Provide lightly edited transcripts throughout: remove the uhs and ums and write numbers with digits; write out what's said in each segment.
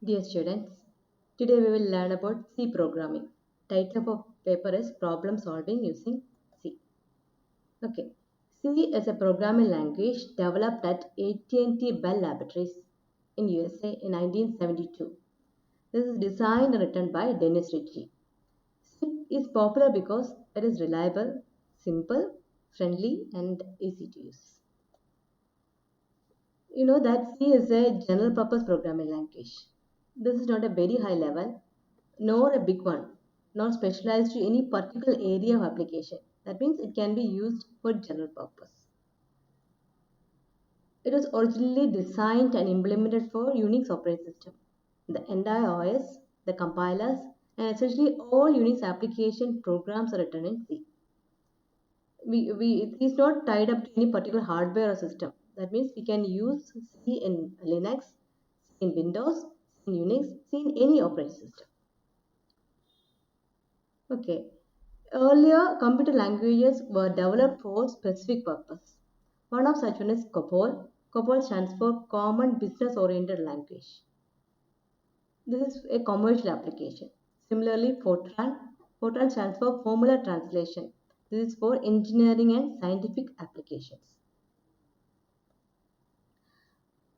Dear students, today we will learn about C programming. Title of our paper is Problem Solving Using C. Okay. C is a programming language developed at AT&T Bell Laboratories in USA in 1972. This is designed and written by Dennis Ritchie. C is popular because it is reliable, simple, friendly, and easy to use. You know that C is a general purpose programming language. This is not a very high level, nor a big one, not specialized to any particular area of application. That means it can be used for general purpose. It was originally designed and implemented for Unix operating system. The entire OS, the compilers, and essentially all Unix application programs are written in C. It is not tied up to any particular hardware or system. That means we can use C in Linux, C in Windows, C in Unix, C in any operating system. Okay. Earlier, computer languages were developed for specific purpose. One of such one is COBOL. COBOL stands for Common Business Oriented Language. This is a commercial application. Similarly, Fortran. Fortran stands for Formula Translation. This is for engineering and scientific applications.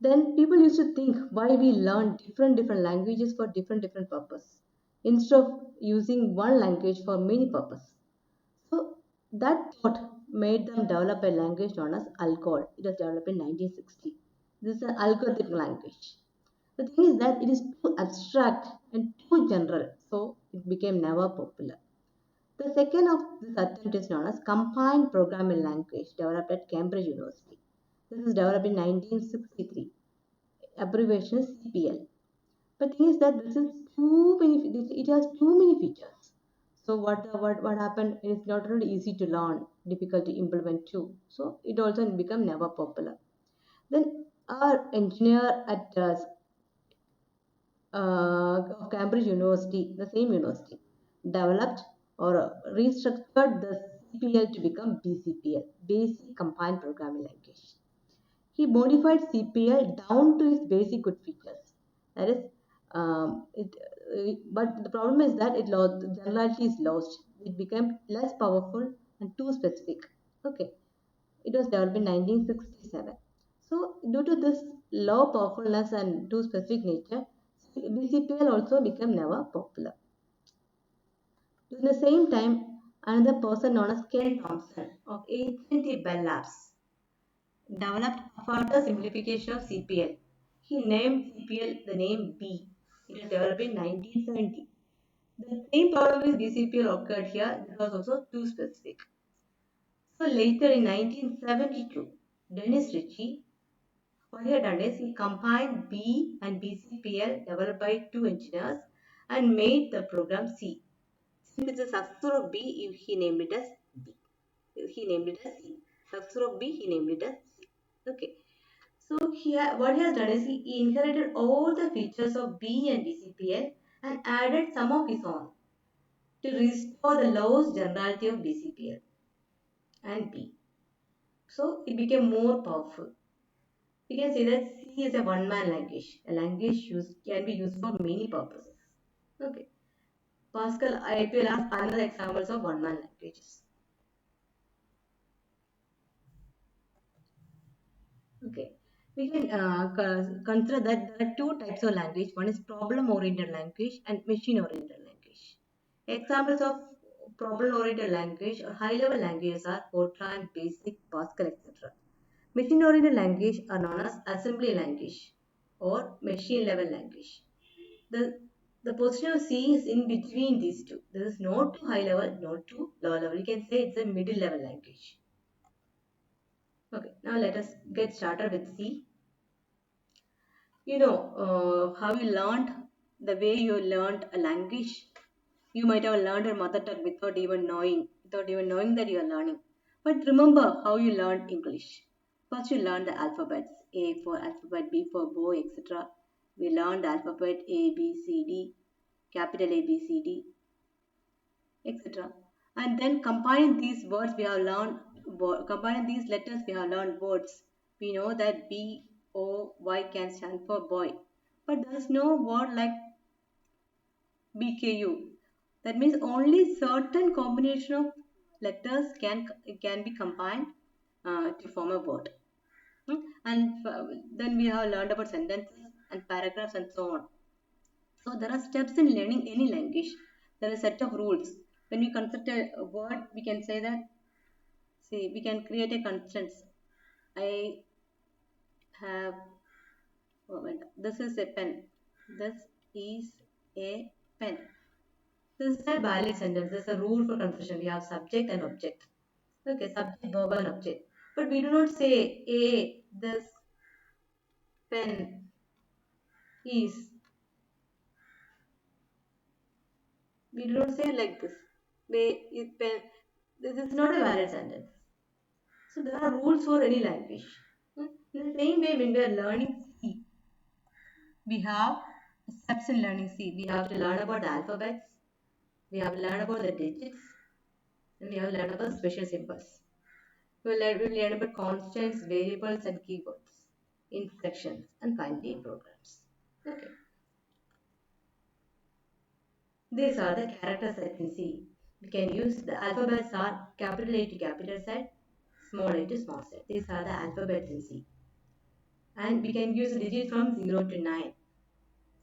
Then people used to think why we learn different languages for different purpose instead of using one language for many purpose. So that thought made them develop a language known as Algol. It was developed in 1960. This is an algorithmic language. The thing is that it is too abstract and too general, so it became never popular. The second of this attempt is known as Combined Programming Language, developed at Cambridge University. This is developed in 1963. Abbreviation is CPL. But thing is that this is too many. It has too many features. So what happened? It is not really easy to learn, difficult to implement too. So it also become never popular. Then our engineer at of Cambridge University, the same university, developed or restructured the CPL to become BCPL, Basic Combined Programming Language. He modified CPL down to its basic good features. That is, but the problem is that it lost, generality is lost. It became less powerful and too specific. Okay, it was developed in 1967. So, due to this low powerfulness and too specific nature, BCPL also became never popular. At the same time, another person known as Ken Thompson of AT&T Bell Labs developed a further simplification of CPL. He named CPL the name B. It was developed in 1970. The same problem with BCPL occurred here. It was also too specific. So later in 1972, Dennis Ritchie, what he had done is he combined B and BCPL developed by two engineers and made the program C. Since it's a successor of B, he named it as B. He named it as C. Successor of B, he named it as C. Okay. So here, what he has done is he inherited all the features of B and BCPL and added some of his own to restore the lost generality of BCPL and B. So it became more powerful. We can say that C is a one-man language. A language can be used for many purposes. Okay. Pascal, I will ask another examples of one-man languages. Okay. We can consider that there are two types of language. One is problem-oriented language and machine-oriented language. Examples of problem-oriented language or high-level languages are Fortran, BASIC, Pascal, etc. Machine-oriented language are known as assembly language or machine-level language. The the position of C is in between these two. This is not too high level, not too low level. You can say it's a middle level language. Okay, now let us get started with C. You know how you learned the way you learned a language. You might have learned a mother tongue without even knowing that you are learning. But remember how you learned English. First, you learned the alphabets A for alphabet, B for boy, etc. We learned the alphabet A, B, C, D, capital A, B, C, D, etc. And then combining these words, we have learned, combining these letters, we have learned words. We know that B, O, Y can stand for boy. but there is no word like BKU. That means only certain combination of letters can be combined to form a word. And then we have learned about sentences and paragraphs and so on. So there are steps in learning any language. There are a set of rules. When we construct a word, we can say that, see, we can create a constants. I have, oh, wait, this is a pen. This is a pen. This is a valid sentence. This is a rule for construction. We have subject and object. Okay, subject, verb and object. But we do not say a, this pen is. We do not say like this. Pen. This is not a valid sentence. So there are rules for any language. In the same way, when we are learning C, we have steps in learning C. We have to learn about the alphabets, we have to learn about the digits, and we have to learn about special symbols. We will learn about constants, variables, and keywords, instructions, and finally programs. Okay, these are the character sets in C. We can use the alphabets are capital A to capital Z, small a to small z. These are the alphabets in C. And we can use digits from 0 to 9.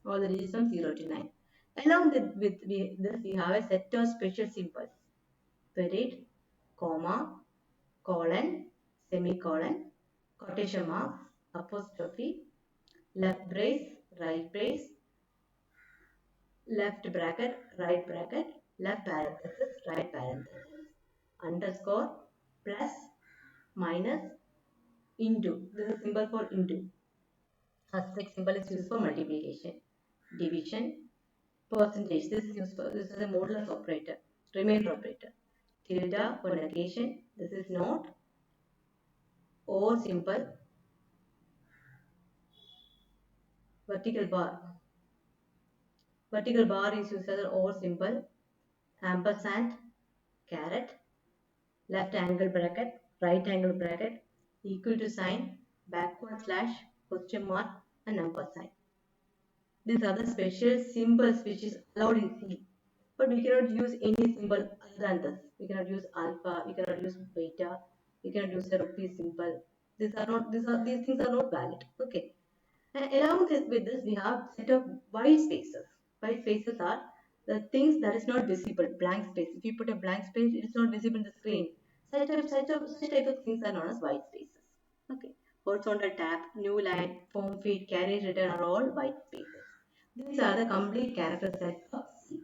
All the digits from 0 to 9. Along with this, we have a set of special symbols. Period, comma, colon, semicolon, quotation marks, apostrophe, left brace, right brace, left bracket, left parenthesis, right parenthesis, underscore, plus, minus, into. This is symbol for into. Asterisk symbol is used for multiplication, division, percentage. This is a modulus operator, remainder operator. Tilde for negation. This is not. Or symbol, vertical bar. Vertical bar is used as an or symbol. Ampersand, caret, left angle bracket, right angle bracket, equal to sign, backward slash, question mark, and number sign. These are the special symbols which is allowed in C. But we cannot use any symbol other than this. We cannot use alpha, we cannot use beta, we cannot use the rupee symbol. These things are not valid. Okay. And along with this, we have set of white spaces. White spaces are the things that is not visible, blank space. If you put a blank space, it is not visible in the screen. Such type of things are known as white spaces. Okay. Horizontal tab, new line, form feed, carry return are all white spaces. These are the complete character sets of C.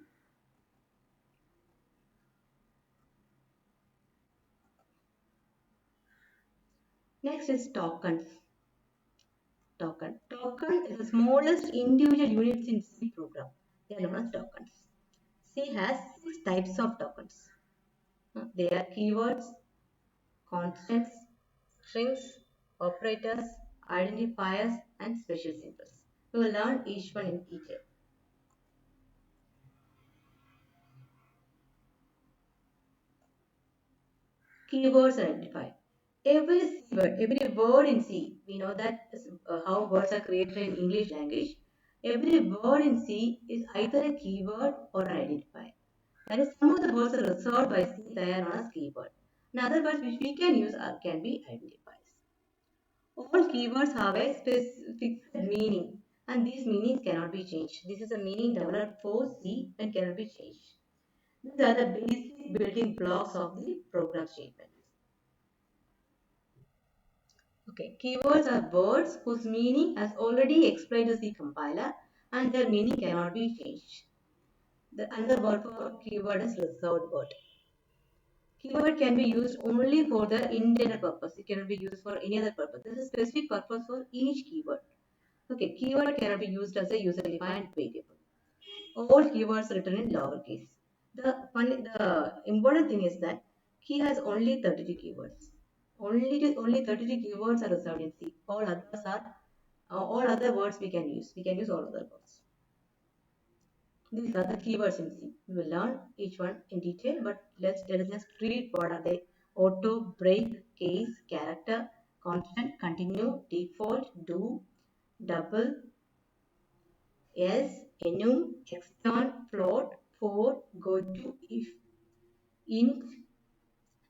Next is tokens. Token is the smallest individual units in C program. They are known as tokens. C has 6 types of tokens. They are keywords, constants, strings, operators, identifiers, and special symbols. We will learn each one in detail. Keywords identified. Every word in C, we know that how words are created in English language. Every word in C is either a keyword or an identifier. That is, some of the words are reserved by C, they are known as keyword. And other words which we can use can be identifiers. All keywords have a specific meaning, and these meanings cannot be changed. This is a meaning developed for C and cannot be changed. These are the basic building blocks of the program statement. Okay, keywords are words whose meaning has already explained to the compiler and their meaning cannot be changed. The another word for keyword is reserved word. Keyword can be used only for the intended purpose. It cannot be used for any other purpose. There is a specific purpose for each keyword. Okay, keyword cannot be used as a user-defined variable. All keywords written in lowercase. The important thing is that key has only 32 keywords. Only 32 keywords are reserved in C. All other words we can use. We can use all other words. These are the keywords in C. We will learn each one in detail, but let us just read what are they. Auto, break, case, character, constant, continue, default, do, double, else, enum, extern, float, for, go to, if, int,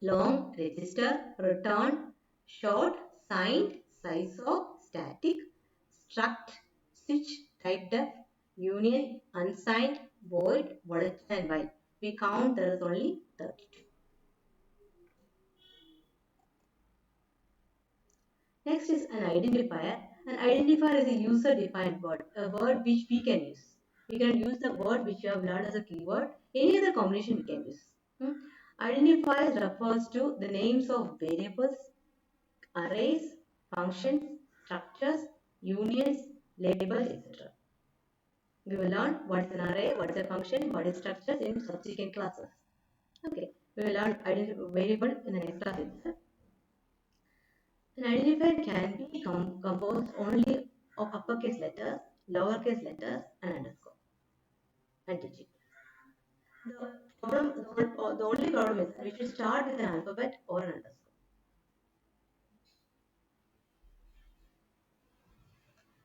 long, register, return, short, signed, size of, static, struct, switch, type def, union, unsigned, void, volatile, and while. We count there is only 32. Next is an identifier. An identifier is a user-defined word, a word which we can use. We can use the word which we have learned as a keyword. Any other combination we can use. Identifiers refers to the names of variables, arrays, functions, structures, unions, labels, etc. We will learn what is an array, what is a function, what is structures in subsequent classes. Okay, we will learn variable in the next class itself. An identifier can be composed only of uppercase letters, lowercase letters, and underscore and digit. The only problem is that we should start with an alphabet or an underscore.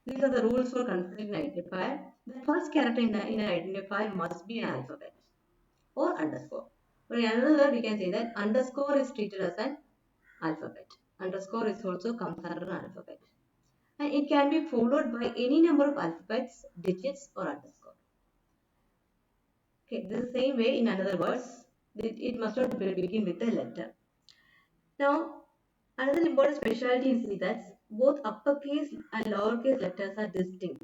These are the rules for considering an identifier. The first character in an identifier must be an alphabet or underscore. Or in another word, we can say that underscore is treated as an alphabet. Underscore is also comes under an alphabet. And it can be followed by any number of alphabets, digits, or underscore. Okay, the same way in another words, it must not begin with a letter. Now, another important specialty is that both uppercase and lowercase letters are distinct.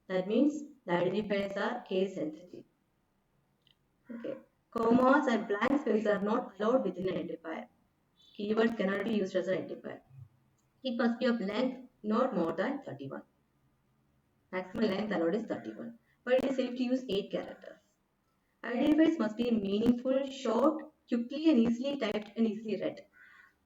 That means the identifiers are case sensitive. Okay. Commas and blank space are not allowed within an identifier. Keywords cannot be used as an identifier. It must be of length not more than 31. Maximum length allowed is 31. But it is safe to use 8 characters. Identifiers must be meaningful, short, quickly and easily typed and easily read.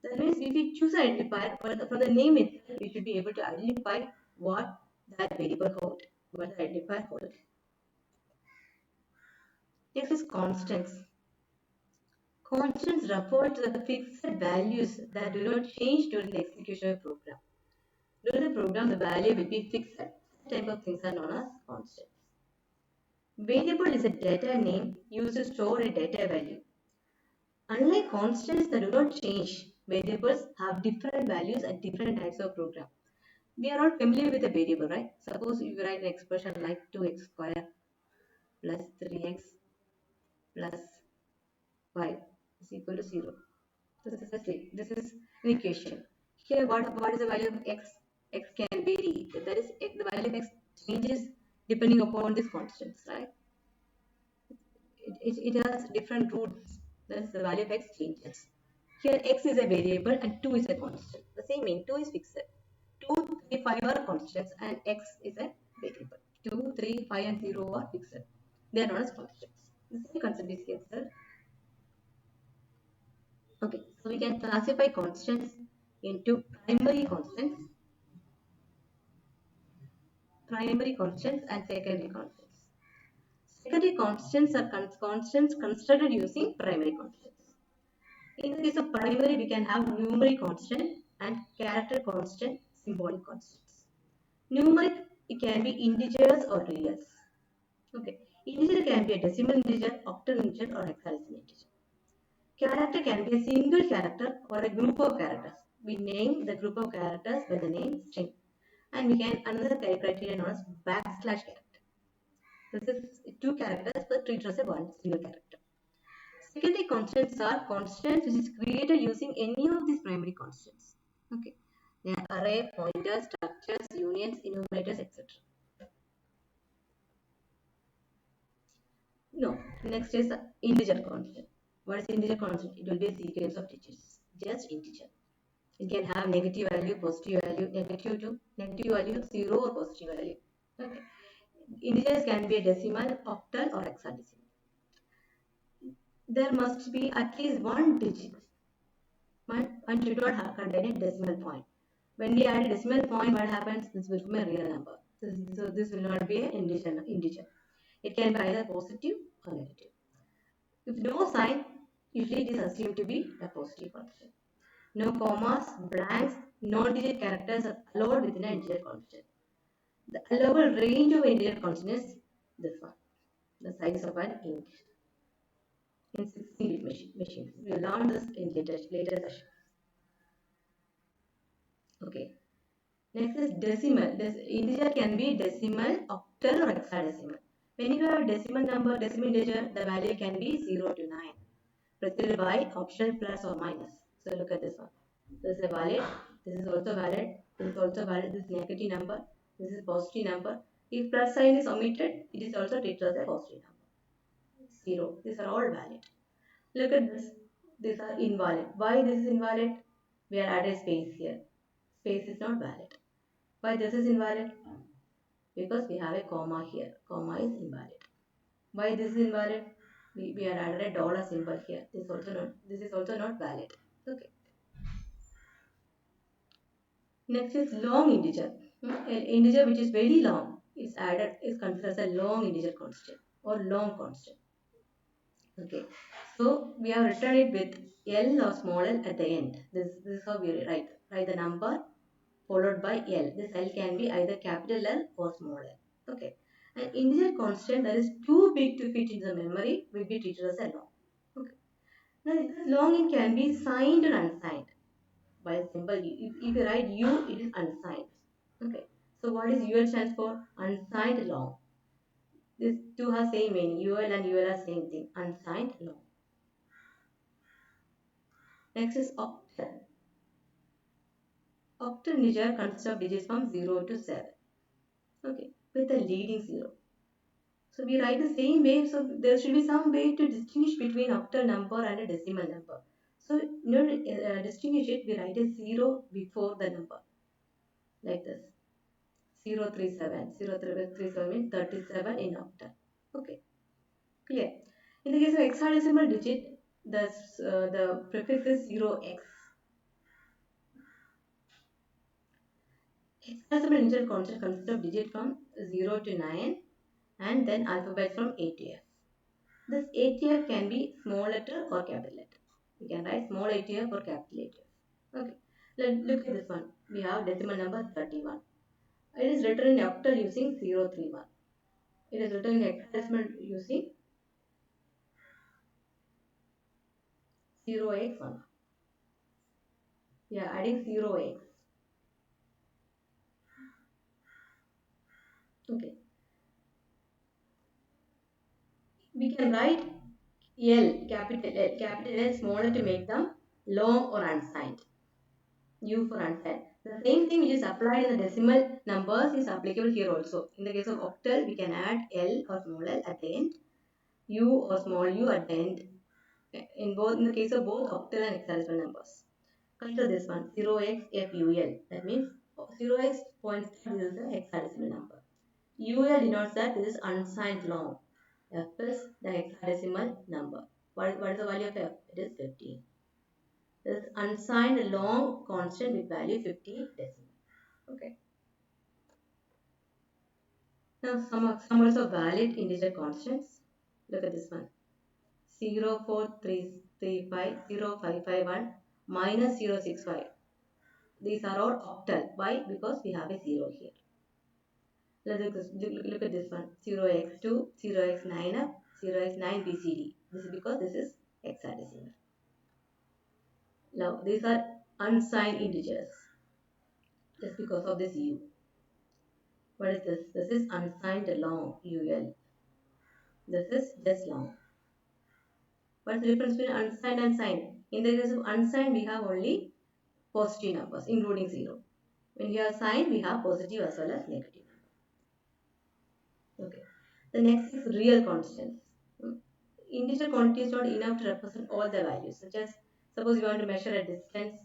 That means if we choose an identifier, from the name itself, we should be able to identify what that variable holds, what the identifier holds. Next is constants. Constants refer to the fixed values that do not change during the execution of the program. During the program, the value will be fixed. Such type of things are known as constants. Variable is a data name used to store a data value. Unlike constants that do not change, variables have different values at different types of program. We are all familiar with a variable, right? Suppose you write an expression like 2x square plus 3x plus 5 is equal to 0. This is an equation. Here, what is the value of x? X can vary. That is, the value of x changes depending upon these constants, right? It has different roots. That is, the value of x changes. Here, x is a variable and 2 is a constant. The same mean 2 is fixed. 2, 3, 5 are constants and x is a variable. 2, 3, 5 and 0 are fixed. They are known as constants. The same concept is here, sir. Okay, so we can classify constants into primary constants and secondary constants. Secondary constants are constants constructed using primary constants. In the case of primary, we can have numeric constant and character constant, symbolic constants. Numeric, it can be integers or reals. Okay, integer can be a decimal integer, octal integer, or hexadecimal integer. Character can be a single character or a group of characters. We name the group of characters by the name string. And we can another criteria known as backslash character. This is two characters but treated as a one single character. Secondary constants are constants which is created using any of these primary constants. Okay. They are array, pointers, structures, unions, enumerators, etc. No. Next is integer constant. What is integer constant? It will be a sequence of digits. Just integer. It can have negative value, positive value, negative value, 0 or positive value. Okay. Integers can be a decimal, octal or hexadecimal. There must be at least one digit. One should not have contain a decimal point. When we add a decimal point, what happens? This will become a real number. So this will not be an integer. It can be either positive or negative. If no sign, usually it is assumed to be a positive constant. No commas, blanks, non-digit characters are allowed within an integer constant. The allowable range of integer constant is this one, the size of an int in 16-bit machines. We learned this in later session. Okay. Next is decimal. This integer can be decimal, octal, or hexadecimal. When you have a decimal number, decimal integer, the value can be 0 to 9, preceded by optional plus or minus. So look at this one. This is a valid. This is also valid. This is also valid. This is negative number. This is positive number. If plus sign is omitted, it is also treated as a positive number. 0. These are all valid. Look at this. These are invalid. Why this is invalid? We are added space here. Space is not valid. Why this is invalid? Because we have a comma here. Comma is invalid. Why this is invalid? We are added a dollar symbol here. This is also not valid. Okay. Next is long integer. An integer which is very long is considered as a long integer constant or long constant. Okay. So we have written it with L or small l at the end. This is how we write the number followed by L. This L can be either capital L or small l. Okay. An integer constant that is too big to fit into the memory will be treated as a long. Okay. Now this long it can be signed or unsigned by a symbol. If you write U, it is unsigned. Okay. So what is UL stands for? Unsigned long. These two have same meaning. UL and UL are same thing. Unsigned long. Next is octal. Octal integer consists of digits from 0 to 7. Okay. With a leading 0. So we write the same way. So there should be some way to distinguish between octal number and a decimal number. So in order to distinguish it, we write a 0 before the number. Like this. 037. 037 means 37 in octal. Okay. Clear. In the case of hexadecimal digit, the prefix is 0x. Hexadecimal integer constant consists of digits from 0 to 9 and then alphabets from A to F. This ATF can be small letter or capital letter. We can write small ATF or capital ATF. Okay. Look at this one. We have decimal number 31. It is written in octal using 031. It is written in hexadecimal using 0x1. We are adding 0x. Okay. We can write capital L, smaller to make them long or unsigned. U for unsigned. The same thing which is applied in the decimal numbers is applicable here also. In the case of octal, we can add L or small l at the end, U or small u at the end. In the case of both octal and hexadecimal numbers. Consider this one 0xFUL. That means 0x points to this is the hexadecimal number. UL denotes that this is unsigned long. F is the hexadecimal number. What is the value of F? It is 15. This is unsigned long constant with value 15 decimal. Okay. Now some also valid integer constants. Look at this one. 043350551 minus 065. These are all octal. Why? Because we have a 0 here. Look at this one. 0x2, 0x9up, 0x9bcd. This is because this is hexadecimal. Now these are unsigned integers. Just because of this u. What is this? This is unsigned long ul. This is just long. What's the difference between unsigned and signed? In the case of unsigned, we have only positive numbers, including 0. When we have signed, we have positive as well as negative. Okay. The next is real constants. Integer quantity is not enough to represent all the values, such as suppose you want to measure a distance,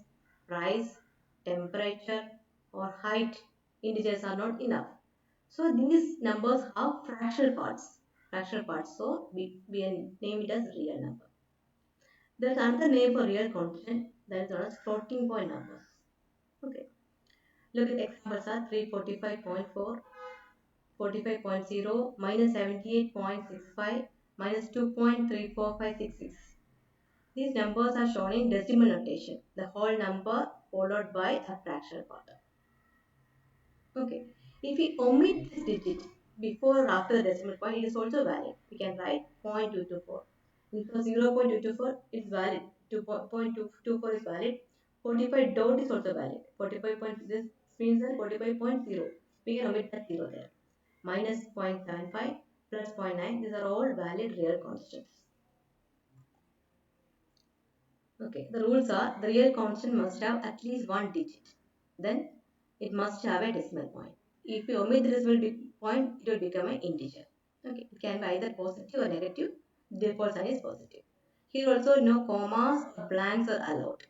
price, temperature, or height. Integers are not enough. So these numbers have fractional parts. Fractional parts. So we name it as real number. There's another name for real constant that is known as floating point numbers. Okay. Look at examples are 345.4, 45.0, minus 78.65, minus 2.34566. These numbers are shown in decimal notation. The whole number followed by a fractional part. Okay. If we omit this digit before or after the decimal point, it is also valid. We can write 0.224. Because 0.224 is valid. 2.224 is valid. 45 dot is also valid. 45 point, this means that 45.0. We can omit that 0 there. Minus 0.75 plus 0.9. These are all valid real constants. Okay, the rules are the real constant must have at least one digit. Then it must have a decimal point. If you omit the decimal point, it will become an integer. Okay, it can be either positive or negative. Default sign is positive. Here also no commas or blanks are allowed.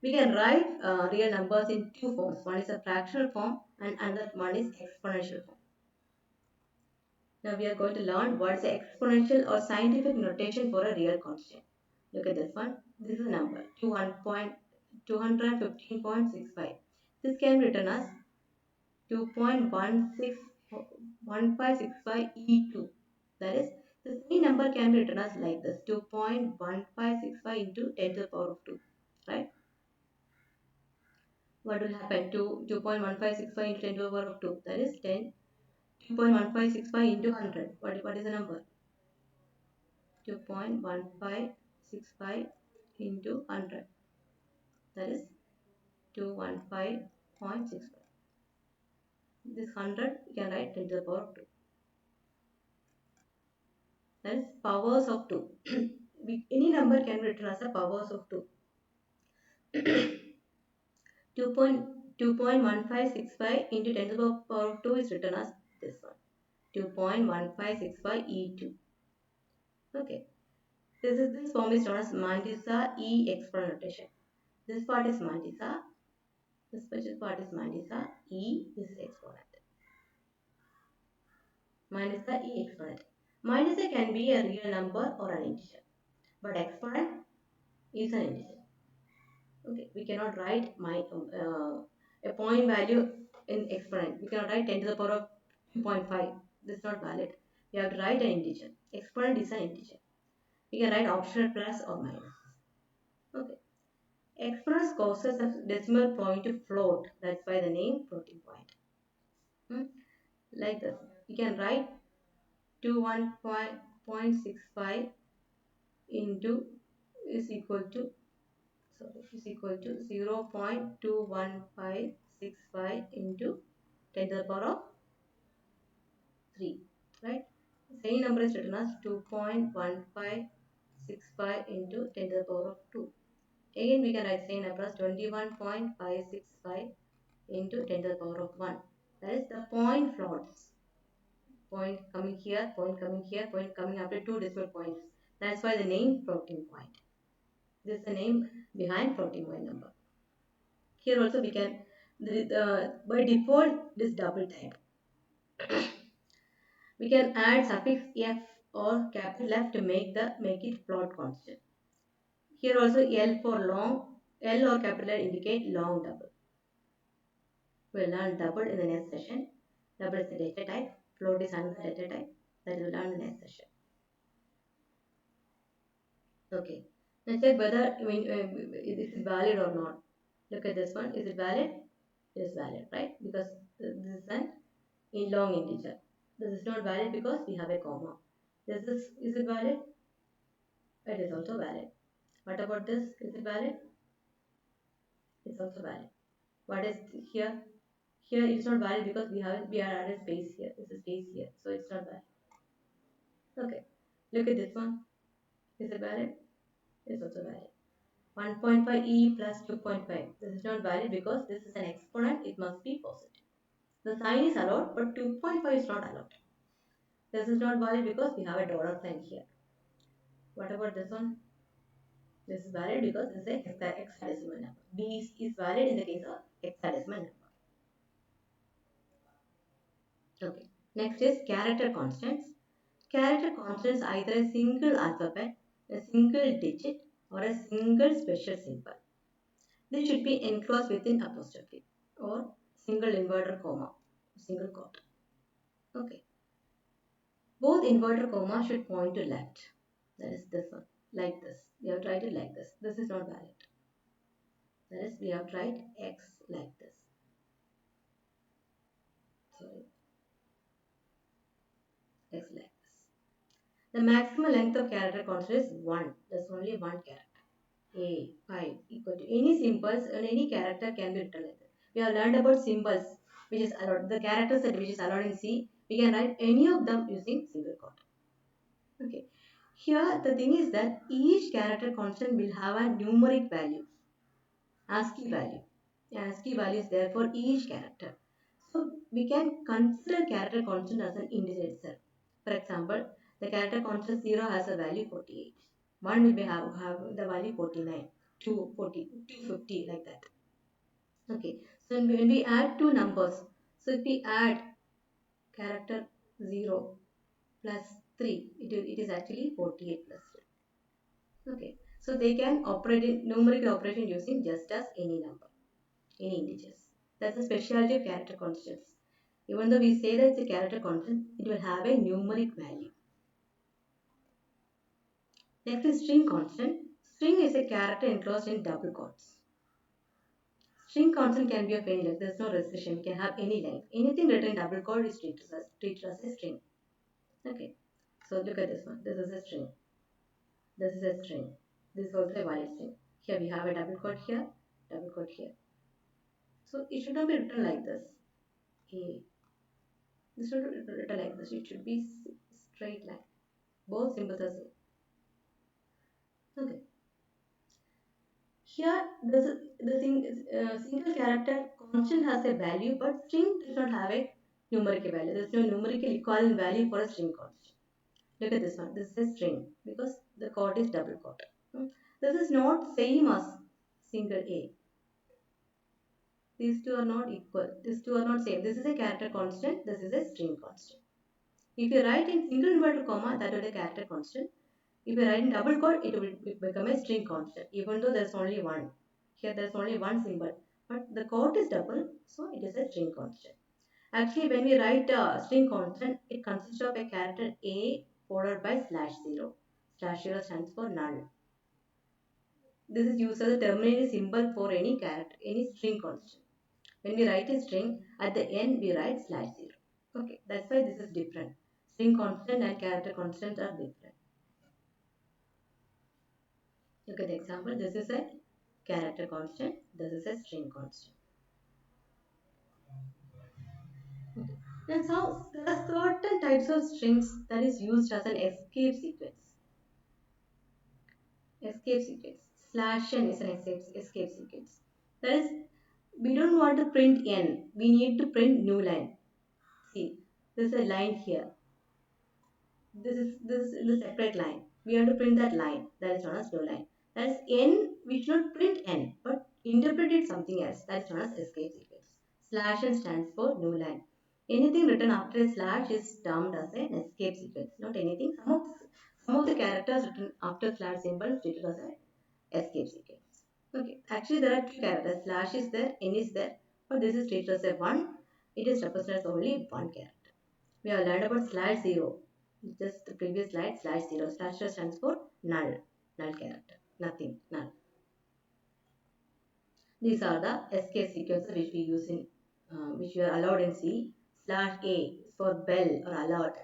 We can write real numbers in two forms. One is a fractional form and another one is exponential form. Now we are going to learn what is the exponential or scientific notation for a real constant. Look at this one. This is a number 215.65. This can be written as 2.1565 E2. That is, the same number can be written as like this 2.1565 into 10 to the power of 2. Right? What will happen to 2.1565 into 10 to the power of 2? That is 2.1565 into 100. What is the number? 2.1565 into 100. That is 215.65. This 100 you can write 10 to the power of 2. That is powers of 2. Any number can be written as a powers of 2. 2.1565 into 10 to the power of 2 is written as this one. 2.1565 E2. Okay. This form is known as Mandisa E exponent notation. This part is Mandisa. This special part is Mandisa. E is exponent. Mandisa E exponent. Mandisa can be a real number or an integer. But exponent is an integer. Okay, we cannot write a point value in exponent. We cannot write 10 to the power of 2.5. This is not valid. We have to write an integer. Exponent is an integer. We can write optional plus or minus. Okay. Exponent causes a decimal point to float. That's why the name floating point. Hmm? Like this. We can write 21.65 into is equal to is equal to 0.21565 into 10 to the power of 3, right? Same number is written as 2.1565 into 10 to the power of 2. Again, we can write same number as 21.565 into 10 to the power of 1. That is the point floats. Point coming here, point coming here, point coming after two decimal points. That's why the name floating point. This is the name behind floating point number. Here also we can, by default, this double type. We can add suffix f or capital F to make it float constant. Here also L for long, L or capital L indicate long double. We'll learn double in the next session. Double is the data type, float is another data type that we'll learn in the next session. Okay. Now check whether this is valid or not. Look at this one. Is it valid? It is valid, right? Because this is an in long integer. This is not valid because we have a comma. Is it valid? It is also valid. What about this? Is it valid? It's also valid. What is here? Here it's not valid because we are added space here. There's a space here, so it's not valid. Okay. Look at this one. Is it valid? It's also valid. 1.5e plus 2.5. This is not valid because this is an exponent. It must be positive. The sign is allowed, but 2.5 is not allowed. This is not valid because we have a dollar sign here. What about this one? This is valid because this is a hexadecimal number. B is valid in the case of hexadecimal number. Okay. Next is character constants. Character constants are either a single alphabet, a single digit, or a single special symbol. They should be enclosed within apostrophe or single inverted comma, single quote. Okay. Both inverted comma should point to left. That is this one, like this. We have tried it like this. This is not valid. That is, we have tried x like this. sorry, text like this. The maximum length of character constant is 1. There's only one character. A 5 equal to any symbols and any character can be written like that. We have learned about symbols which is allowed, the characters that which is allowed in C. We can write any of them using single quote. Okay. Here the thing is that each character constant will have a numeric value, ASCII value. ASCII value is there for each character. So we can consider character constant as an integer itself. For example, the character constant 0 has a value 48. 1 will have the value 49, 2 40, 250 like that. Okay, so when we add two numbers, so if we add character 0 plus 3, it is actually 48 plus 3. Okay, so they can operate in numerical operation using just as any number, any integers. That's the specialty of character constants. Even though we say that it's a character constant, it will have a numeric value. Next is string constant. String is a character enclosed in double quotes. String constant can be of any length. There is no restriction. We can have any length. Anything written in double quote is treated as a string. Okay. So look at this one. This is a string. This is a string. This is also a valid string. Here we have a double quote here, double quote here. So it should not be written like this. A. This should be written like this. It should be straight line. Both symbols are same. Okay. Here, the single character constant has a value, but string does not have a numerical value. There is no numerical equivalent value for a string constant. Look at this one. This is a string because the quote is double quote. This is not same as single A. These two are not equal. These two are not same. This is a character constant. This is a string constant. If you write in single inverted comma, that will be a character constant. If you write in double quote, it will become a string constant, even though there is only one. Here there is only one symbol, but the quote is double, so it is a string constant. Actually, when we write a string constant, it consists of a character A followed by slash 0. Slash 0 stands for null. This is used as a terminating symbol for any character, any string constant. When we write a string, at the end we write slash 0. Okay, that's why this is different. String constant and character constant are different. Look at the example. This is a character constant. This is a string constant. Okay. That's how there are certain types of strings that is used as an escape sequence. Escape sequence. Slash n is an escape sequence. That is, we don't want to print n. We need to print new line. See, there's a line here. This is the separate line. We have to print that line. That is known as new line. That is n. We should not print n, but interpret it something else. That is known as escape sequence. Slash n stands for new line. Anything written after a slash is termed as an escape sequence. Not anything. Some of the characters written after slash symbol is treated as an escape sequence. Okay. Actually, there are two characters. Slash is there, n is there, but this is treated as a one. It is represented as only one character. We have learned about slash 0. Just the previous slide, slash 0. Slash 0 stands for null. Null character. Nothing. Null. These are the escape sequences which we use in, which we are allowed in C. Slash A is for bell or alert.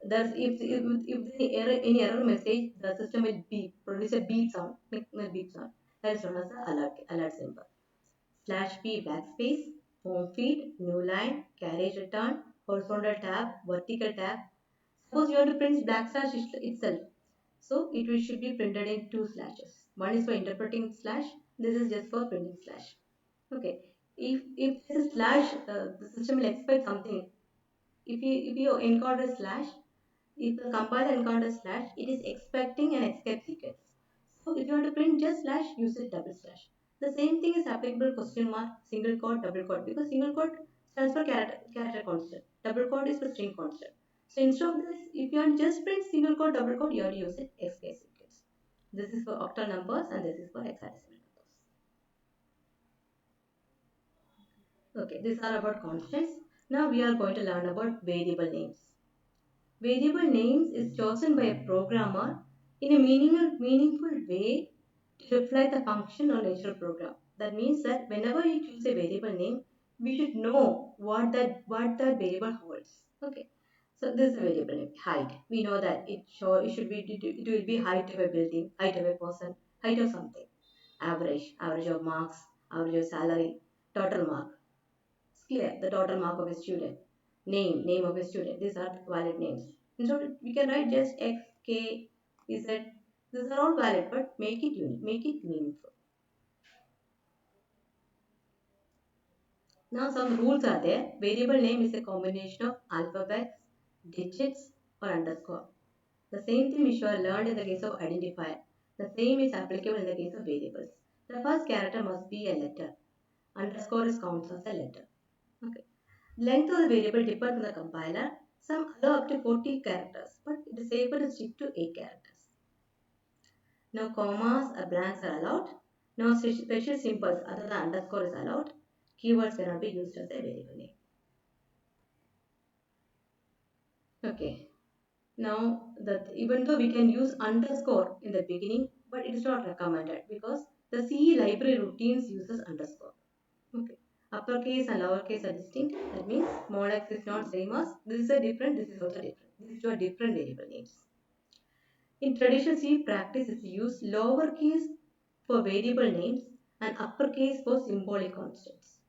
Thus, if any error message, the system will beep, produce a beep sound, make a beep sound. That is known as the alert symbol. Slash P backspace, home feed, new line, carriage return, horizontal tab, vertical tab. Suppose you want to print backslash itself. So it should be printed in two slashes. One is for interpreting slash. This is just for printing slash. Okay. If this is slash, the system will expect something. If you encounter slash, if the compiler encounters slash, it is expecting an escape sequence. So if you want to print just slash, use it double slash. The same thing is applicable question mark, single quote, double quote, because single quote stands for character constant. Double quote is for string constant. So instead of this, if you want just print single quote, double quote, you have to use it escape sequence. This is for octal numbers and this is for hexadecimal numbers. Okay, these are about constants. Now we are going to learn about variable names. Variable names is chosen by a programmer in a meaningful way to reflect the function or nature of program. That means that whenever you choose a variable name, we should know what that variable holds. Okay. So this is a variable name, height. We know that it should be it will be height of a building, height of a person, height of something. Average of marks, average of salary, total mark. It's clear the total mark of a student. Name of a student. These are valid names. And so we can write just X, K, Z. These are all valid, but make it unique, make it meaningful. Now some rules are there. Variable name is a combination of alphabets, digits, or underscore. The same thing which you are learned in the case of identifier. The same is applicable in the case of variables. The first character must be a letter. Underscore is counts as a letter. Okay. Length of the variable depends on the compiler. Some allow up to 40 characters, but it is safer to stick to 8 characters. Now commas or blanks are allowed. No special symbols other than underscore is allowed. Keywords cannot be used as a variable name. Okay. Now that even though we can use underscore in the beginning, but it is not recommended because the C library routines uses underscore. Okay. Uppercase and lowercase are distinct. That means small x is not same as this is a different, this is also different. These two are different variable names. In traditional C practice, it's used lowercase for variable names and uppercase for symbolic constants.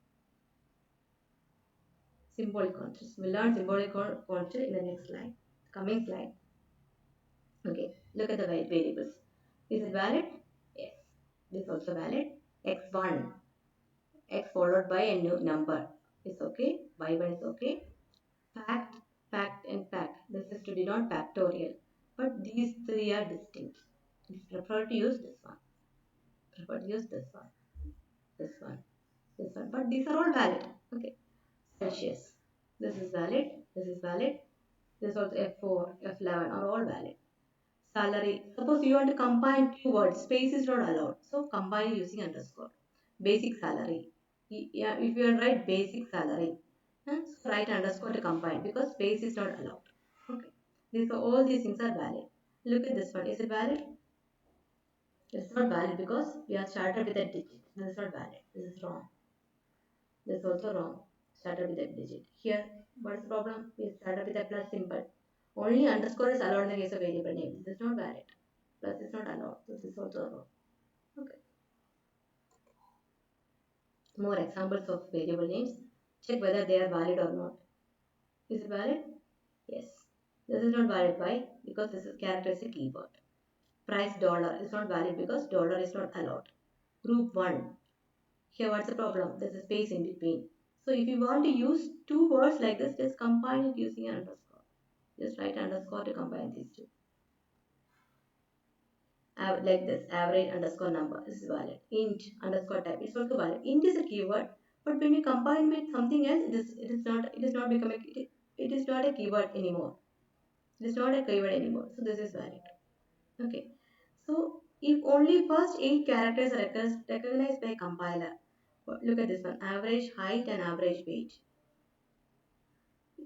Symbolic constants. We'll learn symbolic constant in the next slide. Coming slide. Okay, look at the variables. Is it valid? Yes. This is also valid. X1, X followed by a new number is okay. Y1 is okay. Fact, fact, and fact. This is to denote factorial. But these three are distinct. We prefer to use this one. Prefer to use this one. This one. This one. But these are all valid. Okay. Celsius. This is valid. This is valid. This also F4, F11 are all valid. Salary. Suppose you want to combine two words. Space is not allowed. So combine using underscore. Basic salary. Yeah, if you write basic salary, so write underscore to combine because space is not allowed. Okay. All these things are valid. Look at this one. Is it valid? It's not valid because we are started with a digit. This is not valid. This is wrong. This is also wrong. Started with a digit. Here, what is the problem? We started with a plus symbol. Only underscore is allowed in the case of variable name. This is not valid. Plus is not allowed. This is also wrong. Okay. More examples of variable names. Check whether they are valid or not. Is it valid? Yes. This is not valid. Why? Because this is character is a keyword. Price dollar is not valid because dollar is not allowed. Group 1. Here what's the problem? There's a space in between. So if you want to use two words like this, just combine it using an underscore. Just write underscore to combine these two. Like this, average underscore number. This is valid. Int underscore type. It's also valid. Int is a keyword, but when we combine with something else, it is not becoming it is not a keyword anymore. It is not a keyword anymore. So this is valid. Okay. So if only first 8 characters are recognized by compiler, look at this one: average height and average weight.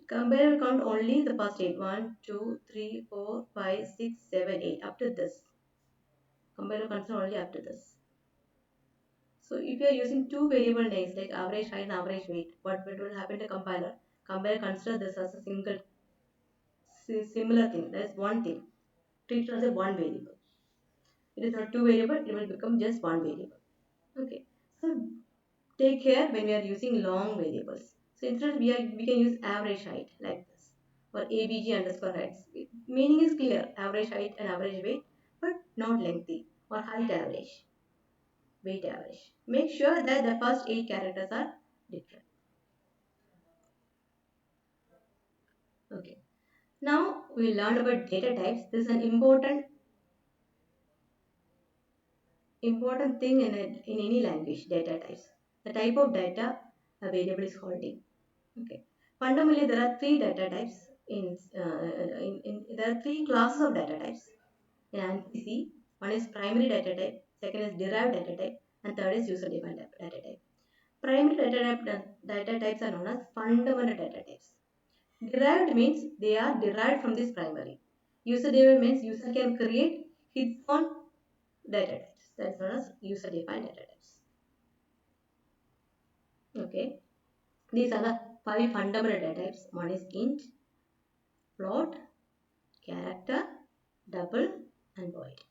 Compiler will count only the first 8. 1, 2, 3, 4, 5, 6, 7, 8. Up to this. Compiler will consider only up to this. So if you are using two variable names like average height and average weight, what will happen to compiler? Compiler consider this as a single similar thing. That is one thing. Treat it as a one variable. It is not two variable. It will become just one variable. Okay. So take care when we are using long variables. So instead we can use average height like this or abg underscore heights. Meaning is clear. Average height and average weight, but not lengthy or height average, weight average. Make sure that the first 8 characters are different. Okay. Now we learned about data types. This is an important thing in any language. Data types. The type of data a variable is holding. Okay. Fundamentally, there are three data types. There are three classes of data types in ANSI. One is primary data type, second is derived data type, and third is user-defined data type. Primary data types are known as fundamental data types. Derived means they are derived from this primary. User-defined means user can create his own data types. That's known as user-defined data types. Okay. These are the five fundamental data types. One is int, float, character, double, and void.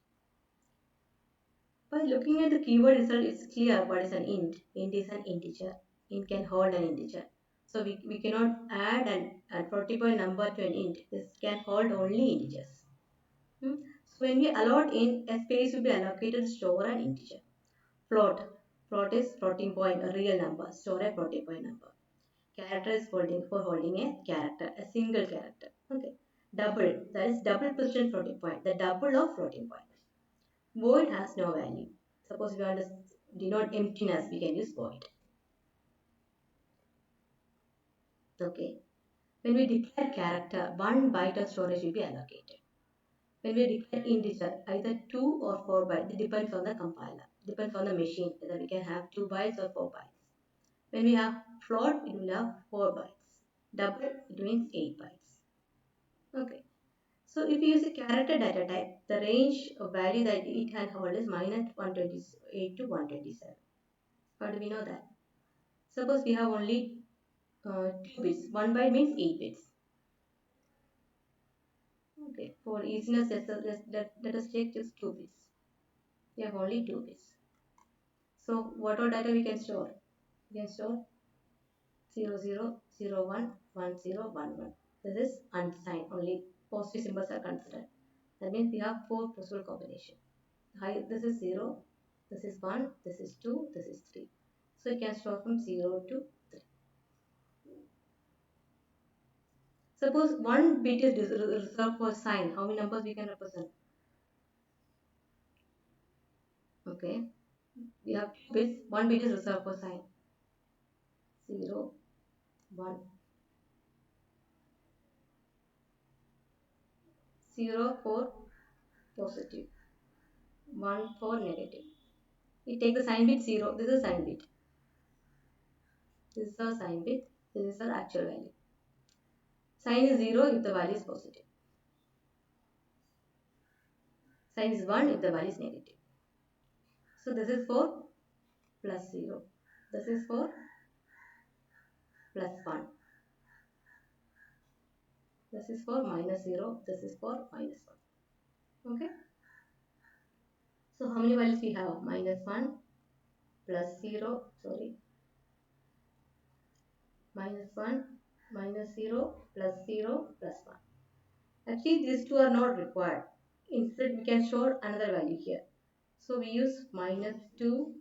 By looking at the keyword result, it's clear what is an int. Int is an integer. Int can hold an integer. So we cannot add a 40-point number to an int. This can hold only integers. Hmm? So when we allot int, a space will be allocated to store an integer. Float. Float is floating point, a real number. Store a floating point number. Character is holding a character, a single character. Okay. Double. That is double position floating point. The double of floating point. Void has no value. Suppose we want to denote emptiness, we can use void. Okay. When we declare character, 1 byte of storage will be allocated. When we declare integer, either 2 or 4 bytes, it depends on the compiler, depends on the machine, whether we can have 2 bytes or 4 bytes. When we have float, it will have 4 bytes. Double, it means 8 bytes. Okay. So if you use a character data type, the range of value that it can hold is minus 128 to 127. How do we know that? Suppose we have only 2 bits. 1 byte means 8 bits. Okay, for easiness, let us take just 2 bits. We have only 2 bits. So what all data we can store? We can store 00011011. This is unsigned, only positive symbols are considered. That means we have 4 possible combinations. This is 0, this is 1, this is 2, this is 3. So you can store from 0 to 3. Suppose one bit is reserved for sign. How many numbers we can represent? Okay. We have 2 bits. One bit is reserved for sign. 0, 1. 0 for positive. 1 for negative. We take the sign bit 0. This is sign bit. This is our sign bit. This is our actual value. Sign is 0 if the value is positive. Sign is 1 if the value is negative. So this is for plus 0. This is for plus 1. This is for minus 0. This is for minus 1. Okay. So how many values we have? Minus 1, plus 0, sorry. Minus 1, minus 0, plus 0, plus 1. Actually, these two are not required. Instead, we can store another value here. So we use minus 2,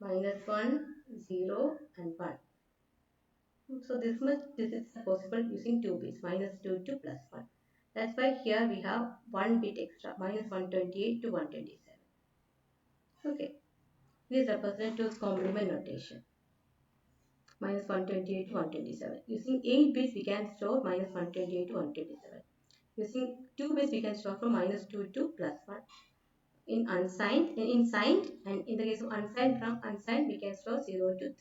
minus 1, 0, and 1. So this is possible using 2 bits, minus 2 to plus 1. That's why here we have 1 bit extra, minus 128 to 127. Okay, this represents to complement notation. Minus 128 to 127. Using 8 bits we can store minus 128 to 127. Using 2 bits we can store from minus 2 to plus 1. In unsigned, in signed, and in the case of unsigned, from unsigned we can store 0 to 3.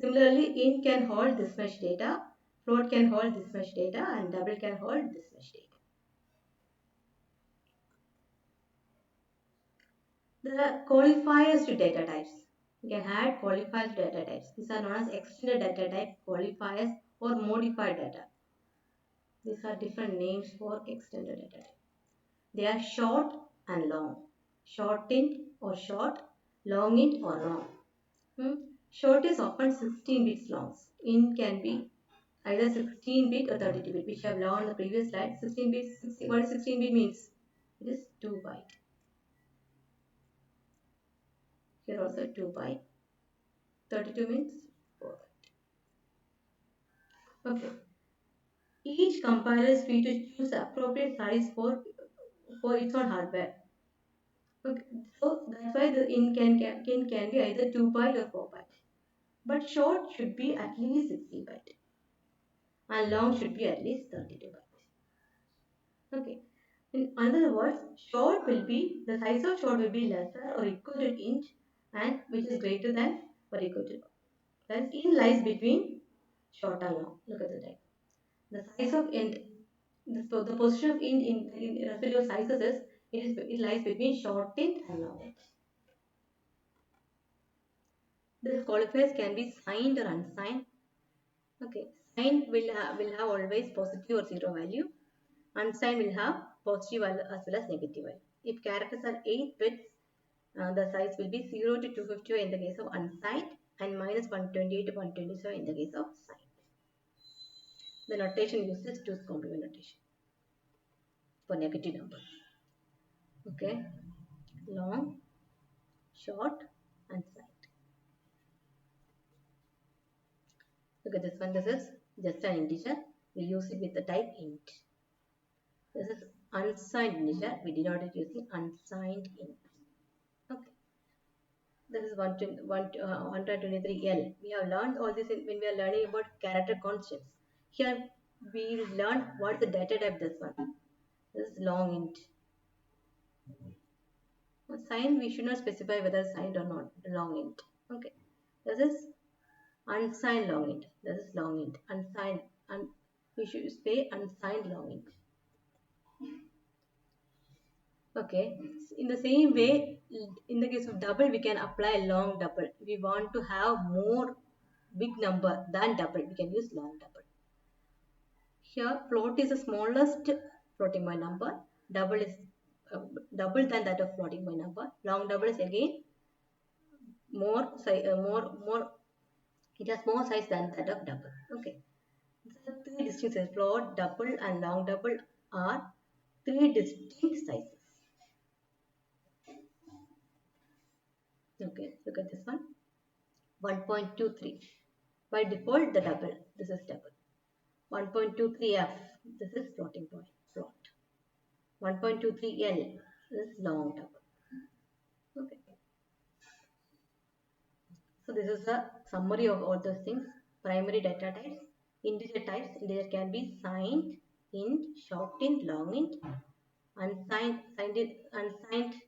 Similarly, int can hold this much data, float can hold this much data, and double can hold this much data. There are qualifiers to data types. You can add qualifiers to data types. These are known as extended data type, qualifiers, or modified data. These are different names for extended data type. They are short and long. Short int or short, long int or long. Short is often 16 bits long. Int can be either 16 bit or 32 bit, which I have learned on the previous slide. 16 bits, what is 16 bit means? It is 2 byte. Here also 2 byte. 32 means 4 byte. Okay. Each compiler is free to choose the appropriate size for its own hardware. Okay. So that's why the int can be either 2 byte or 4 byte. But short should be at least 60 byte. And long should be at least 32 byte. Okay. In other words, the size of short will be lesser or equal to int and which is greater than or equal to. Thus, int lies between short and long. Look at the diagram. The size of int, the position of int in respect of sizes is it lies between short int and long int. This qualifiers can be signed or unsigned. Okay, signed will have always positive or zero value. Unsigned will have positive value as well as negative value. If characters are 8 bits, the size will be 0 to 255 in the case of unsigned and minus 128 to 127 in the case of signed. The notation uses 2's complement notation for negative numbers. Okay, long, short, unsigned. Look at this one. This is just an integer. We use it with the type int. This is unsigned integer. We denote it using unsigned int. Okay. This is 123L. We have learned all this when we are learning about character constants. Here we will learn what is the data type this one. This is long int. Signed, we should not specify whether signed or not. Long int. Okay. This is unsigned long int. This is long int. Unsigned. We should say unsigned long int. Okay. In the same way, in the case of double, we can apply long double. We want to have more big number than double. We can use long double. Here, float is the smallest floating point number. Double is double than that of floating point number. Long double is again more size, more. It has more size than that of double. Okay. The three distinct sizes, float, double, and long double are three distinct sizes. Okay, look at this one. 1.23. By default, the double. This is double. 1.23F. This is floating point. Float. 1.23L. This is long double. Okay. So this is a summary of all those things. Primary data types. Integer types. Integer can be signed, int, short int, long int. Unsigned, unsigned.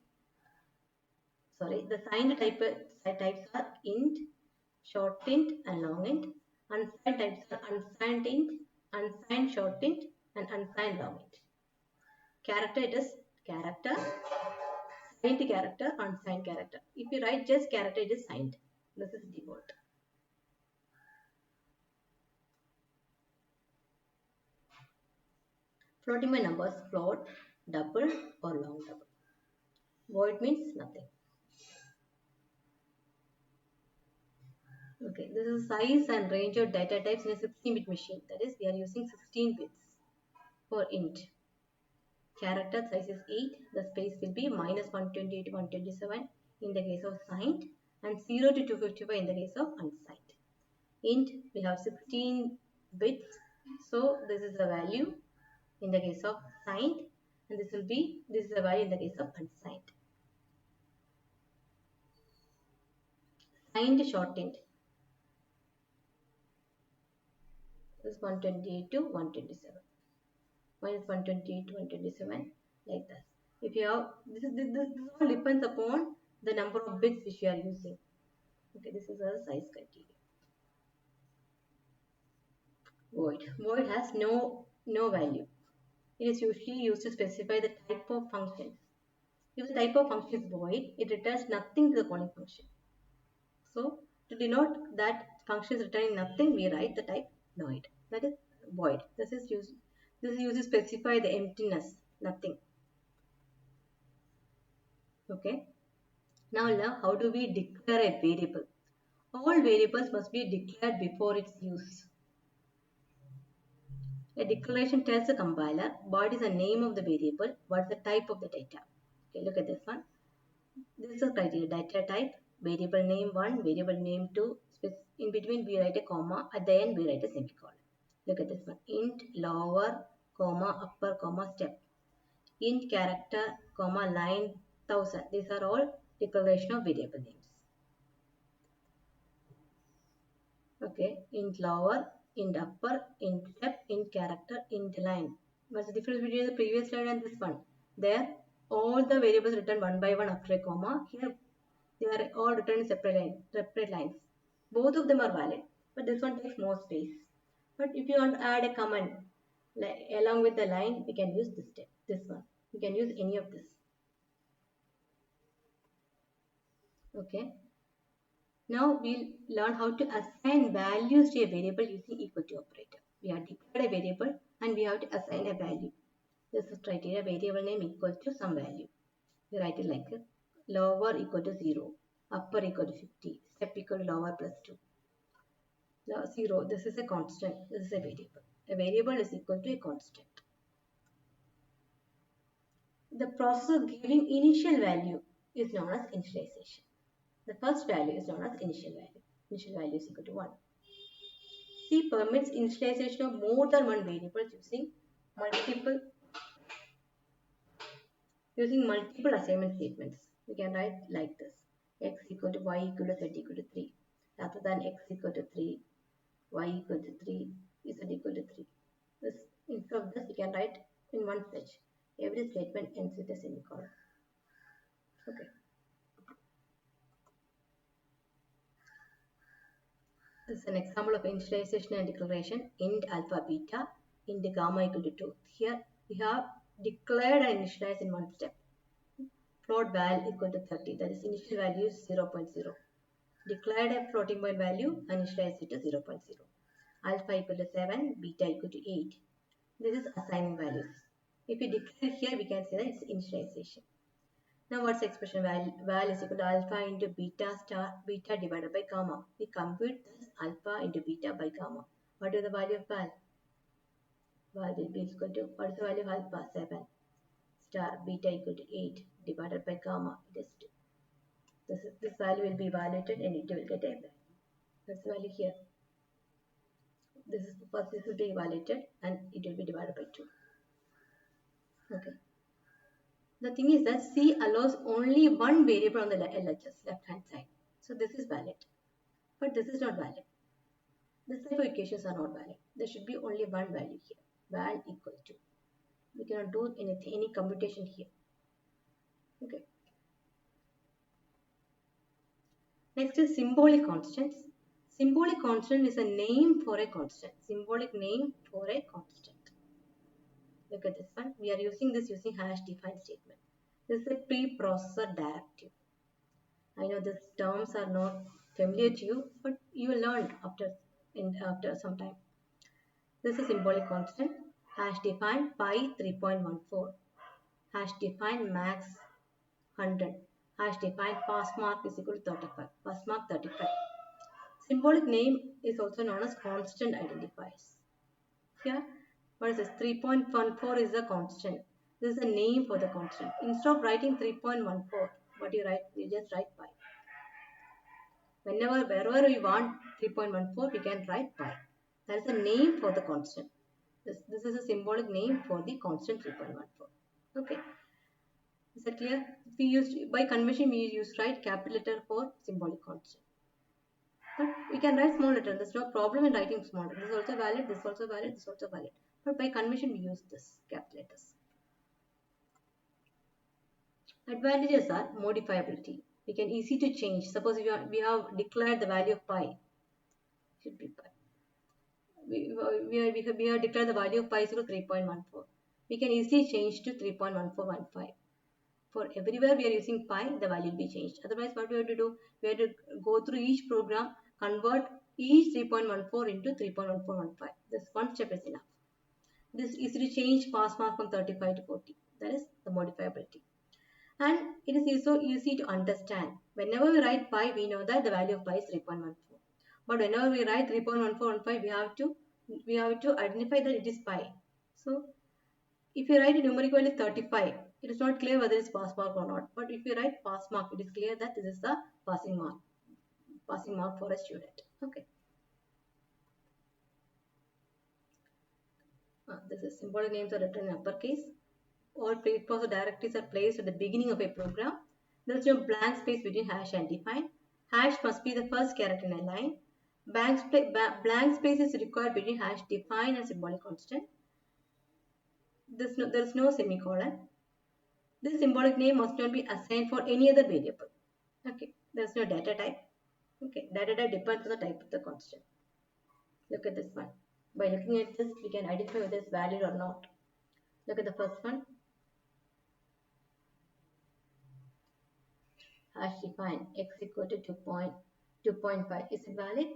Sorry, the signed types are int, short int, and long int. Unsigned types are unsigned int, unsigned short int, and unsigned long int. Character, it is character, signed character, unsigned character. If you write just character, it is signed. This is default. Floating by numbers, float, double, or long double. Void means nothing. Okay, this is size and range of data types in a 16-bit machine. That is, we are using 16 bits for int. Character size is 8. The space will be minus 128 to 127 in the case of signed and 0 to 255 in the case of unsigned. Int, we have 16 bits. So this is the value in the case of signed, and this is the value in the case of unsigned. Signed short int. This is 128 to 127. Minus 128 to 127, like that. If you have this all depends upon the number of bits which you are using. Okay, this is a size criteria. Void has no value. It is usually used to specify the type of function. If the type of function is void, it returns nothing to the calling function. So to denote that function is returning nothing, we write the type void. That is void. This is used to specify the emptiness, nothing. Okay. Now how do we declare a variable? All variables must be declared before its use. A declaration tells the compiler what is the name of the variable, what is the type of the data. Okay, look at this one. This is a criteria: data type, variable name 1, variable name 2. In between we write a comma, at the end we write a semicolon. Look at this one: int, lower, comma, upper, comma, step. Int character, comma, line 1000. These are all declaration of variable names. Okay, int lower, int upper, int step, int character, int line. What's the difference between the previous slide and this one? There, all the variables written one by one after a comma. Here, they are all written in separate lines. Both of them are valid, but this one takes more space. But if you want to add a comment along with the line, we can use this one. We can use any of this. Okay. Now we'll learn how to assign values to a variable using equal to operator. We have declared a variable and we have to assign a value. This is criteria variable name equal to some value. We write it like lower equal to 0, upper equal to 50, step equal to lower plus 2. Now 0, this is a constant, this is a variable. A variable is equal to a constant. The process of giving initial value is known as initialization. The first value is known as initial value. Initial value is equal to 1. C permits initialization of more than one variable multiple using multiple assignment statements. We can write like this: x equal to y equal to z equal to 3. Rather than x equal to 3, y equal to 3, z equal to 3. Instead of this, we can write in one stretch. Every statement ends with a semicolon. Okay. This is an example of initialization and declaration. Int alpha beta, int gamma equal to 2. Here we have declared and initialized in one step. Float val equal to 30, that is initial value is 0.0. Declared a floating point value and initialized it to 0.0. Alpha equal to 7, beta equal to 8. This is assigning values. If we declare here, we can say that it's initialization. Now what's the expression? Val is equal to alpha into beta star beta divided by gamma. We compute this alpha into beta by gamma. What is the value of val? Val will be equal to, what is the value of alpha? 7 star beta equal to 8 divided by gamma, it is 2. This value will be evaluated and it will get a value. That's the value here. This will be evaluated and it will be divided by 2. Okay. The thing is that C allows only one variable on the LHS, left hand side. So this is valid. But this is not valid. This type of equations are not valid. There should be only one value here. Val equal to. We cannot do anything, any computation here. Okay. Next is symbolic constants. Symbolic constant is a name for a constant. Symbolic name for a constant. Look at this one. We are using this using hash defined statement. This is a preprocessor directive. I know these terms are not familiar to you, but you will learn after some time. This is symbolic constant. Hash defined pi 3.14. Hash defined max 100. Hash defined pass mark is equal to 35. Pass mark 35. Symbolic name is also known as constant identifiers. Here, what is this? 3.14 is the constant. This is a name for the constant. Instead of writing 3.14, what you write? You just write pi. Wherever we want 3.14, we can write pi. That is a name for the constant. This is a symbolic name for the constant 3.14. Okay. Is that clear? We used by convention we use write capital letter for symbolic constant. But we can write small letter. There's no problem in writing small letter. This is also valid, this is also valid, this is also valid. But by convention we use this capital letters. Advantages are modifiability. We can easy to change. Suppose we have declared the value of pi. Should be pi. We have declared the value of pi is equal to 3.14. We can easily change to 3.1415. For everywhere we are using pi, the value will be changed. Otherwise, what we have to do? We have to go through each program, convert each 3.14 into 3.1415. This one step is enough. This easily change pass mark from 35 to 40. That is the modifiability. And it is also easy to understand. Whenever we write pi, we know that the value of pi is 3.14. But whenever we write 3.1415, we have to identify that it is pi. So if you write a numerical value 35, it is not clear whether it's pass mark or not. But if you write pass mark, it is clear that this is the passing mark for a student. Okay. This is symbolic names are written in uppercase. All preprocessor directories are placed at the beginning of a program. There is no blank space between hash and define. Hash must be the first character in a line. Blank space is required between hash define and symbolic constant. There is no semicolon. This symbolic name must not be assigned for any other variable. Okay, there is no data type. Okay, data type depends on the type of the constant. Look at this one. By looking at this, we can identify whether it's valid or not. Look at the first one. Hash define x equal to 2. 2.5. Is it valid?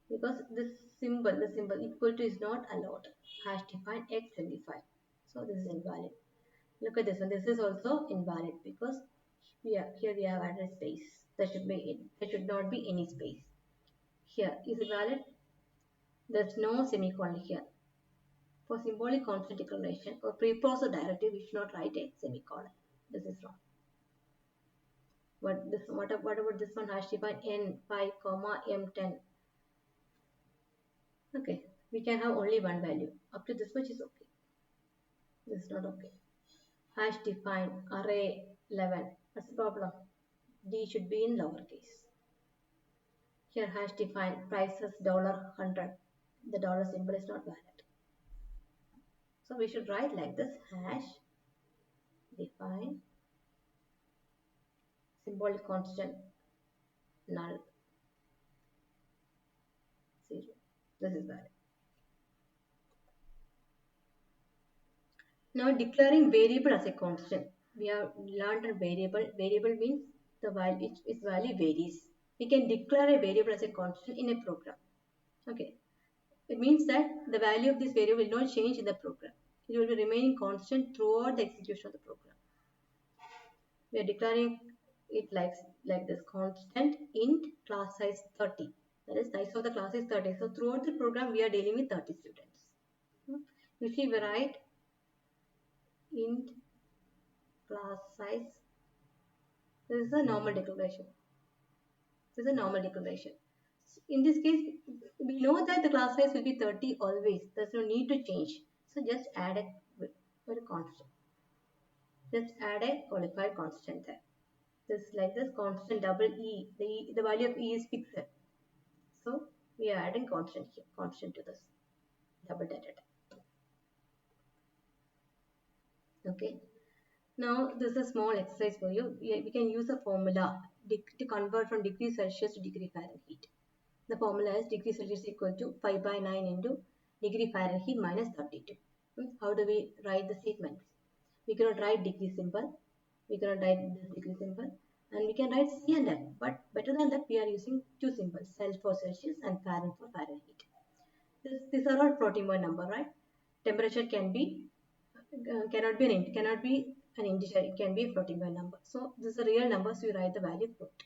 Because the symbol equal to is not allowed. Hash define x25. So this is invalid. Look at this one. This is also invalid because here we have added space. There should not be any space. Here is it valid? There's no semicolon here. For symbolic constant declaration or preprocessor directive, we should not write a semicolon. This is wrong. What about this one? Hash define n5 comma m10. Okay, we can have only one value. Up to this much is okay. This is not okay. Hash define array 11. What's the problem? D should be in lowercase. Here hash define prices $100. The dollar symbol is not valid. So we should write like this: hash define symbolic constant null 0. This is valid. Now declaring variable as a constant. We have learned a variable. Variable means the value its value varies. We can declare a variable as a constant in a program. Okay. It means that the value of this variable will not change in the program. It will be remaining constant throughout the execution of the program. We are declaring it like this: constant int class size 30. That is, size of the class is 30. So throughout the program, we are dealing with 30 students. Usually we write int class size. This is a normal declaration. This is a normal declaration. In this case, we know that the class size will be 30 always. There's no need to change. So just add a constant. Just add a qualified constant there. This like this constant double E. The value of E is fixed. So we are adding constant here, constant to this double data. Okay. Now this is a small exercise for you. We can use a formula to convert from degree Celsius to degree Fahrenheit. The formula is degree Celsius equal to 5 by 9 into degree Fahrenheit minus 32. How do we write the statements? We cannot write degree symbol. We cannot write this degree symbol. And we can write C and F. But better than that, we are using two symbols, Cel for Celsius and Fahrenheit for Fahrenheit. These are all floating point number, right? Temperature cannot be an integer. It can be a floating point number. So this is a real number, so you write the value float.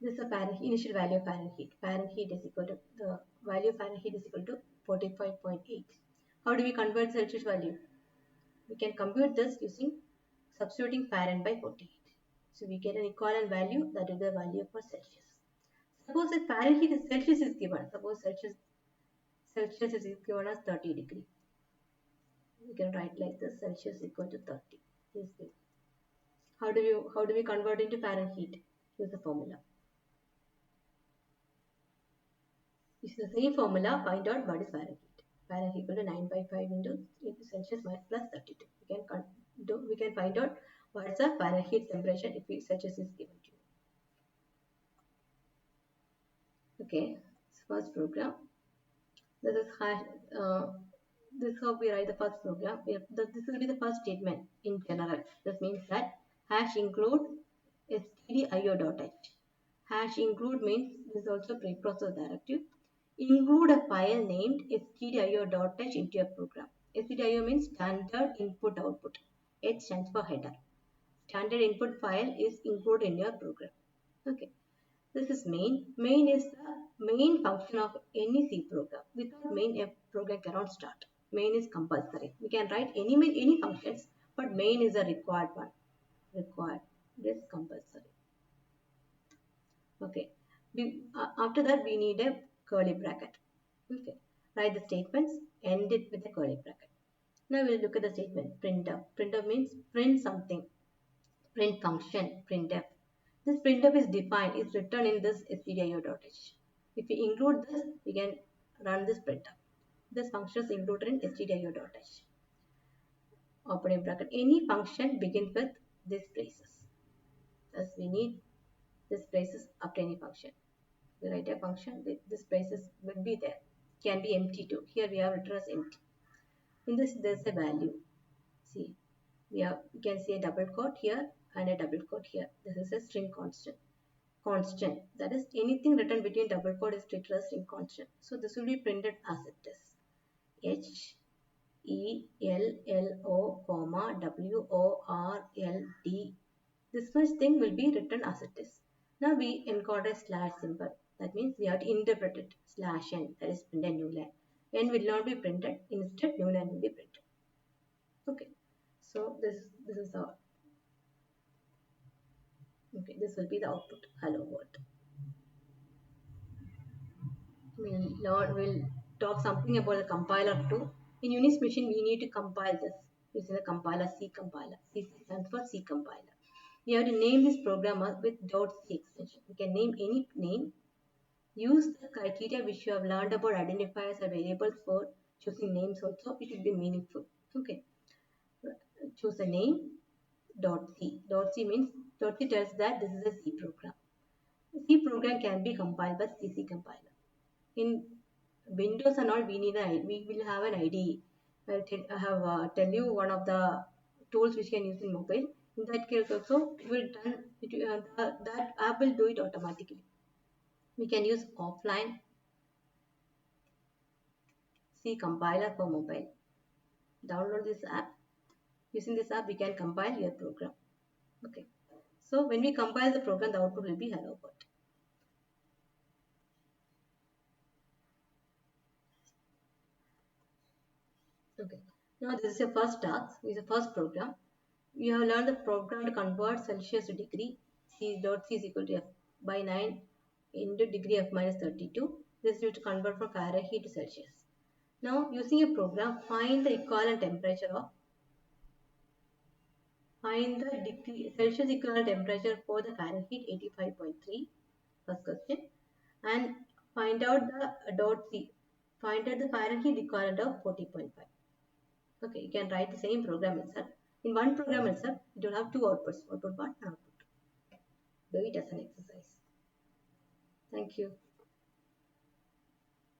This is a Fahrenheit, initial value of Fahrenheit. Fahrenheit is equal to the value of Fahrenheit is equal to 45.8. How do we convert Celsius value? We can compute this using substituting Fahrenheit by 48. So we get an equivalent value, that is the value for Celsius. Suppose that Fahrenheit is Celsius is given. Suppose Celsius is given as 30 degree. We can write like this: Celsius equal to 30. How do we convert into Fahrenheit? Use the formula. Use the same formula. Find out what is Fahrenheit. Fahrenheit equal to 9 by 5 into Celsius plus 32. We can find out what is the Fahrenheit temperature if Celsius is given to you. Okay, first program. This is this is how we write the first program. This will be the first statement in general. This means that hash include stdio.h. Hash include means this is also preprocessor directive. Include a file named stdio.h into your program. Stdio means standard input output. H stands for header. Standard input file is included in your program. Okay. This is main. Main is the main function of any C program. Without main, a program cannot start. Main is compulsory. We can write any functions, but main is a required one. Required. It is compulsory. Okay. After that, we need a curly bracket. Okay. Write the statements. End it with a curly bracket. Now we'll look at the statement. Printf. Printf means print something. Print function. Printf. This printf is defined, is written in this stdio.h. If we include this, we can run this printf. This function is included in stdio.h. Opening bracket. Any function begins with these braces. Thus, we need this braces after any function. We write a function, this braces will be there. Can be empty too. Here we have written as empty. In this, there is a value. See, we can see a double quote here and a double quote here. This is a string constant. constant. That is, anything written between double quote is treated as string constant. So this will be printed as it is. H E L L O comma W O R L D. This much thing will be written as it is. Now we encode a slash symbol. That means we have to interpret it. Slash n, that is print a new line. N will not be printed. Instead, new line will be printed. Okay. So this is our okay. This will be the output. Hello world. We'll talk something about the compiler too. In Unix machine, we need to compile this using the compiler C compiler. C stands for C compiler. We have to name this program with .c extension. We can name any name. Use the criteria which you have learned about identifiers and variables for choosing names also. It will be meaningful. Okay. Choose a name. .c. .c means .c tells that this is a C program. C program can be compiled by CC compiler. In Windows and all, we will have an IDE. I have tell you one of the tools which you can use in mobile. In that case also, it will done. That app will do it automatically. We can use offline C compiler for mobile. Download this app. Using this app, we can compile your program. Okay. So when we compile the program, the output will be hello world. Okay. Now this is your first task. This is the first program. You have learned the program to convert Celsius to degree. C dot C is equal to F by 9 into degree F minus 32. This is used to convert from Fahrenheit to Celsius. Now using a program, find the equivalent temperature of find the degree Celsius equivalent temperature for the Fahrenheit 85.3. First question, and find out the dot C. Find out the Fahrenheit equivalent of 40.5. Okay, you can write the same program itself. In one program itself, it will have two outputs, output 1 and output 2. Do it as an exercise. Thank you.